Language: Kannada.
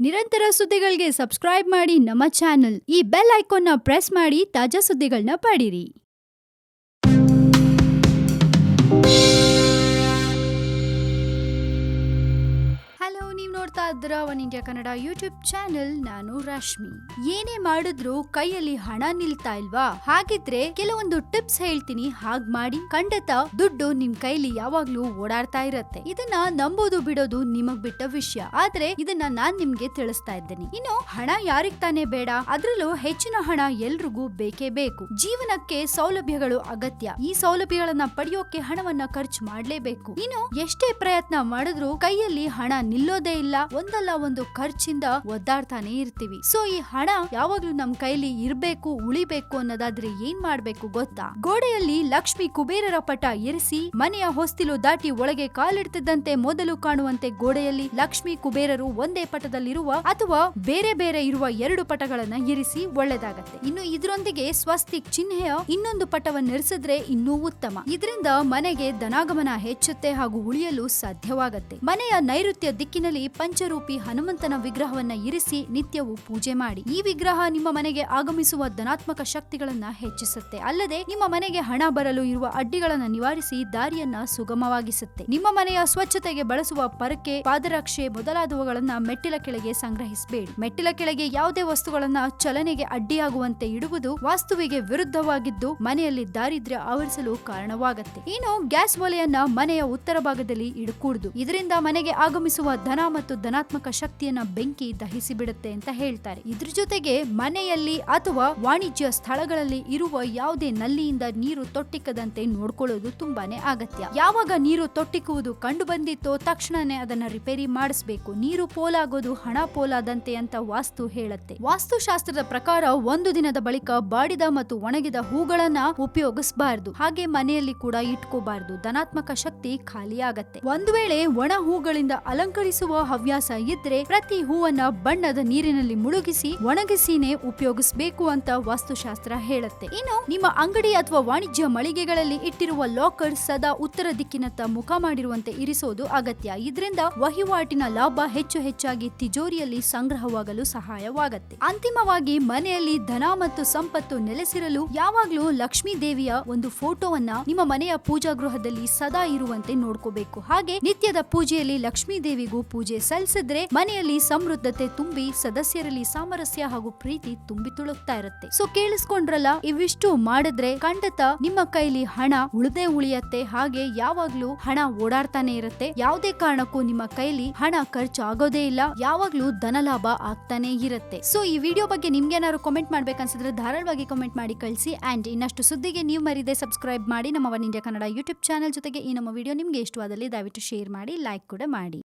ನಿರಂತರ ಸುದ್ದಿಗಳಿಗೆ ಸಬ್ಸ್ಕ್ರೈಬ್ ಮಾಡಿ ನಮ್ಮ ಚಾನೆಲ್. ಈ ಬೆಲ್ ಐಕಾನ್ನ ಪ್ರೆಸ್ ಮಾಡಿ ತಾಜಾ ಸುದ್ದಿಗಳನ್ನ ಪಡೀರಿ. ಹಲೋ, ನೀವು ನೋಡ್ತಾ ಇದ್ದೀರಾ one India Kannada YouTube channel. ನಾನು ರಶ್ಮಿ. ಏನೇ ಮಾಡಿದ್ರು ಕೈಯಲ್ಲಿ ಹಣ ನಿಲ್ತಾ ಇಲ್ವಾ? ಹಾಗಿದ್ರೆ ಕೆಲವೊಂದು ಟಿಪ್ಸ್ ಹೇಳ್ತೀನಿ, ಹಾಗ್ ಮಾಡಿ. ಖಂಡಿತ ದುಡ್ಡು ನಿಮ್ ಕೈಲಿ ಯಾವಾಗ್ಲೂ ಓಡಾಡ್ತಾ ಇರತ್ತೆ. ಇದನ್ನ ನಂಬೋದು ಬಿಡೋದು ನಿಮಗ್ ಬಿಟ್ಟ ವಿಷಯ. ಆದ್ರೆ ಇದನ್ನ ನಾನ್ ನಿಮ್ಗೆ ತಿಳಿಸ್ತಾ ಇದ್ದೇನೆ. ಇನ್ನು ಹಣ ಯಾರಿಗ್ ತಾನೇ ಬೇಡ? ಅದ್ರಲ್ಲೂ ಹೆಚ್ಚಿನ ಹಣ ಎಲ್ರಿಗೂ ಬೇಕೇ ಬೇಕು. ಜೀವನಕ್ಕೆ ಸೌಲಭ್ಯಗಳು ಅಗತ್ಯ. ಈ ಸೌಲಭ್ಯಗಳನ್ನ ಪಡೆಯೋಕೆ ಹಣವನ್ನ ಖರ್ಚು ಮಾಡ್ಲೇಬೇಕು. ಇನ್ನು ಎಷ್ಟೇ ಪ್ರಯತ್ನ ಮಾಡಿದ್ರು ಕೈಯಲ್ಲಿ ಹಣ ನಿಲ್ಲೋದೇ ಇಲ್ಲ. ಒಂದಲ್ಲ ಒಂದು ಖರ್ಚಿಂದ ಒದ್ದಾಡ್ತಾನೆ ಇರ್ತೀವಿ. ಸೊ ಈ ಹಣ ಯಾವಾಗ್ಲೂ ನಮ್ ಕೈಲಿ ಇರ್ಬೇಕು, ಉಳಿಬೇಕು ಅನ್ನೋದಾದ್ರೆ ಏನ್ ಮಾಡ್ಬೇಕು ಗೊತ್ತಾ? ಗೋಡೆಯಲ್ಲಿ ಲಕ್ಷ್ಮಿ ಕುಬೇರರ ಪಟ ಇರಿಸಿ ಮನೆಯ ಹೊಸ್ತಿಲು ದಾಟಿ ಒಳಗೆ ಕಾಲಿಡ್ತಿದ್ದಂತೆ ಮೊದಲು ಕಾಣುವಂತೆ ಗೋಡೆಯಲ್ಲಿ ಲಕ್ಷ್ಮಿ ಕುಬೇರರು ಒಂದೇ ಪಟದಲ್ಲಿರುವ ಅಥವಾ ಬೇರೆ ಬೇರೆ ಇರುವ 2 ಪಟಗಳನ್ನ ಇರಿಸಿ ಒಳ್ಳೆದಾಗತ್ತೆ. ಇನ್ನು ಇದರೊಂದಿಗೆ ಸ್ವಸ್ತಿಕ್ ಚಿಹ್ನೆಯ ಇನ್ನೊಂದು ಪಟವನ್ನು ಇರಿಸಿದ್ರೆ ಇನ್ನೂ ಉತ್ತಮ. ಇದರಿಂದ ಮನೆಗೆ ಧನಾಗಮನ ಹೆಚ್ಚುತ್ತೆ ಹಾಗೂ ಉಳಿಯಲು ಸಾಧ್ಯವಾಗತ್ತೆ. ಮನೆಯ ನೈಋತ್ಯ ದಿಕ್ಕಿನಲ್ಲಿ ಪಂಚರೂಪಿ ಹನುಮಂತನ ವಿಗ್ರಹವನ್ನ ಇರಿಸಿ ನಿತ್ಯವೂ ಪೂಜೆ ಮಾಡಿ. ಈ ವಿಗ್ರಹ ನಿಮ್ಮ ಮನೆಗೆ ಆಗಮಿಸುವ ಧನಾತ್ಮಕ ಶಕ್ತಿಗಳನ್ನ ಹೆಚ್ಚಿಸುತ್ತೆ. ಅಲ್ಲದೆ ನಿಮ್ಮ ಮನೆಗೆ ಹಣ ಬರಲು ಇರುವ ಅಡ್ಡಿಗಳನ್ನ ನಿವಾರಿಸಿ ದಾರಿಯನ್ನ ಸುಗಮವಾಗಿಸುತ್ತೆ. ನಿಮ್ಮ ಮನೆಯ ಸ್ವಚ್ಛತೆಗೆ ಬಳಸುವ ಪರಕೆ, ಪಾದರಕ್ಷೆ ಮೊದಲಾದವುಗಳನ್ನ ಮೆಟ್ಟಿಲ ಕೆಳಗೆ ಸಂಗ್ರಹಿಸಬೇಡಿ. ಮೆಟ್ಟಿಲ ಕೆಳಗೆ ಯಾವುದೇ ವಸ್ತುಗಳನ್ನ ಚಲನೆಗೆ ಅಡ್ಡಿಯಾಗುವಂತೆ ಇಡುವುದು ವಾಸ್ತುವಿಗೆ ವಿರುದ್ಧವಾಗಿದ್ದು ಮನೆಯಲ್ಲಿ ದಾರಿದ್ರ್ಯ ಆವರಿಸಲು ಕಾರಣವಾಗುತ್ತೆ. ಇನ್ನು ಗ್ಯಾಸ್ ಒಲೆಯನ್ನ ಮನೆಯ ಉತ್ತರ ಭಾಗದಲ್ಲಿ ಇಡಕೂಡದು. ಇದರಿಂದ ಮನೆಗೆ ಆಗಮಿಸುವ ಧನ ಮತ್ತು ಧನಾತ್ಮಕ ಶಕ್ತಿಯನ್ನ ಬೆಂಕಿ ದಹಿಸಿ ಬಿಡುತ್ತೆ ಅಂತ ಹೇಳ್ತಾರೆ. ಇದ್ರ ಜೊತೆಗೆ ಮನೆಯಲ್ಲಿ ಅಥವಾ ವಾಣಿಜ್ಯ ಸ್ಥಳಗಳಲ್ಲಿ ಇರುವ ಯಾವುದೇ ನಲ್ಲಿಯಿಂದ ನೀರು ತೊಟ್ಟಿಕ್ಕದಂತೆ ನೋಡ್ಕೊಳ್ಳೋದು ತುಂಬಾನೇ ಅಗತ್ಯ. ಯಾವಾಗ ನೀರು ತೊಟ್ಟಿಕ್ಕುವುದು ಕಂಡು ಬಂದಿತ್ತೋ ತಕ್ಷಣನೇ ಅದನ್ನ ರಿಪೇರಿ ಮಾಡಿಸಬೇಕು. ನೀರು ಪೋಲಾಗೋದು ಹಣ ಪೋಲಾದಂತೆ ಅಂತ ವಾಸ್ತು ಹೇಳುತ್ತೆ. ವಾಸ್ತುಶಾಸ್ತ್ರದ ಪ್ರಕಾರ ಒಂದು ದಿನದ ಬಳಿಕ ಬಾಡಿದ ಮತ್ತು ಒಣಗಿದ ಹೂಗಳನ್ನ ಉಪಯೋಗಿಸಬಾರದು. ಹಾಗೆ ಮನೆಯಲ್ಲಿ ಕೂಡ ಇಟ್ಕೋಬಾರದು. ಧನಾತ್ಮಕ ಶಕ್ತಿ ಖಾಲಿ ಆಗತ್ತೆ. ಒಂದು ವೇಳೆ ಒಣ ಹೂಗಳಿಂದ ಅಲಂಕರಿಸುವ ಹವ್ಯಾಸ ಇದ್ರೆ ಪ್ರತಿ ಹೂವನ್ನ ಬಣ್ಣದ ನೀರಿನಲ್ಲಿ ಮುಳುಗಿಸಿ ಒಣಗಿಸಿನೇ ಉಪಯೋಗಿಸಬೇಕು ಅಂತ ವಾಸ್ತುಶಾಸ್ತ್ರ ಹೇಳುತ್ತೆ. ಇನ್ನು ನಿಮ್ಮ ಅಂಗಡಿ ಅಥವಾ ವಾಣಿಜ್ಯ ಮಳಿಗೆಗಳಲ್ಲಿ ಇಟ್ಟಿರುವ ಲಾಕರ್ ಸದಾ ಉತ್ತರ ದಿಕ್ಕಿನತ್ತ ಮುಖ ಮಾಡಿರುವಂತೆ ಇರಿಸೋದು ಅಗತ್ಯ. ಇದರಿಂದ ವಹಿವಾಟಿನ ಲಾಭ ಹೆಚ್ಚಾಗಿ ತಿಜೋರಿಯಲ್ಲಿ ಸಂಗ್ರಹವಾಗಲು ಸಹಾಯವಾಗುತ್ತೆ. ಅಂತಿಮವಾಗಿ ಮನೆಯಲ್ಲಿ ಧನ ಮತ್ತು ಸಂಪತ್ತು ನೆಲೆಸಿರಲು ಯಾವಾಗ್ಲೂ ಲಕ್ಷ್ಮೀ ದೇವಿಯ ಒಂದು ಫೋಟೋವನ್ನ ನಿಮ್ಮ ಮನೆಯ ಪೂಜಾ ಗೃಹದಲ್ಲಿ ಸದಾ ಇರುವಂತೆ ನೋಡ್ಕೋಬೇಕು. ಹಾಗೆ ನಿತ್ಯದ ಪೂಜೆಯಲ್ಲಿ ಲಕ್ಷ್ಮೀ ದೇವಿಗೂ ಪೂಜೆ ಸಲ್ಲಿಸಿದ್ರೆ ಮನೆಯಲ್ಲಿ ಸಮೃದ್ಧತೆ ತುಂಬಿ ಸದಸ್ಯರಲ್ಲಿ ಸಾಮರಸ್ಯ ಹಾಗೂ ಪ್ರೀತಿ ತುಂಬಿ ತುಳುಕ್ತಾ ಇರುತ್ತೆ. ಸೊ ಕೇಳಿಸ್ಕೊಂಡ್ರಲ್ಲ, ಇವಿಷ್ಟು ಮಾಡಿದ್ರೆ ಖಂಡಿತ ನಿಮ್ಮ ಕೈಲಿ ಹಣ ಉಳಿಯತ್ತೆ. ಹಾಗೆ ಯಾವಾಗ್ಲೂ ಹಣ ಓಡಾಡ್ತಾನೆ ಇರುತ್ತೆ. ಯಾವುದೇ ಕಾರಣಕ್ಕೂ ನಿಮ್ಮ ಕೈಲಿ ಹಣ ಖರ್ಚು ಆಗೋದೇ ಇಲ್ಲ. ಯಾವಾಗ್ಲೂ ಧನ ಲಾಭ ಆಗ್ತಾನೆ ಇರುತ್ತೆ. ಸೊ ಈ ವಿಡಿಯೋ ಬಗ್ಗೆ ನಿಮ್ಗೆ ಏನಾದ್ರು ಕಾಮೆಂಟ್ ಮಾಡ್ಬೇಕನ್ಸಿದ್ರೆ ಧಾರಾಳವಾಗಿ ಕಾಮೆಂಟ್ ಮಾಡಿ ಕಳಿಸಿ. ಅಂಡ್ ಇನ್ನಷ್ಟು ಸುದ್ದಿಗೆ ನೀವು ಮರಿದೆ ಸಬ್ಸ್ಕ್ರೈಬ್ ಮಾಡಿ ನಮ್ಮ one India Kannada YouTube channel. ಜೊತೆಗೆ ಈ ನಮ್ಮ ವಿಡಿಯೋ ನಿಮ್ಗೆ ಇಷ್ಟವಾದಲ್ಲಿ ದಯವಿಟ್ಟು ಶೇರ್ ಮಾಡಿ, ಲೈಕ್ ಕೂಡ ಮಾಡಿ.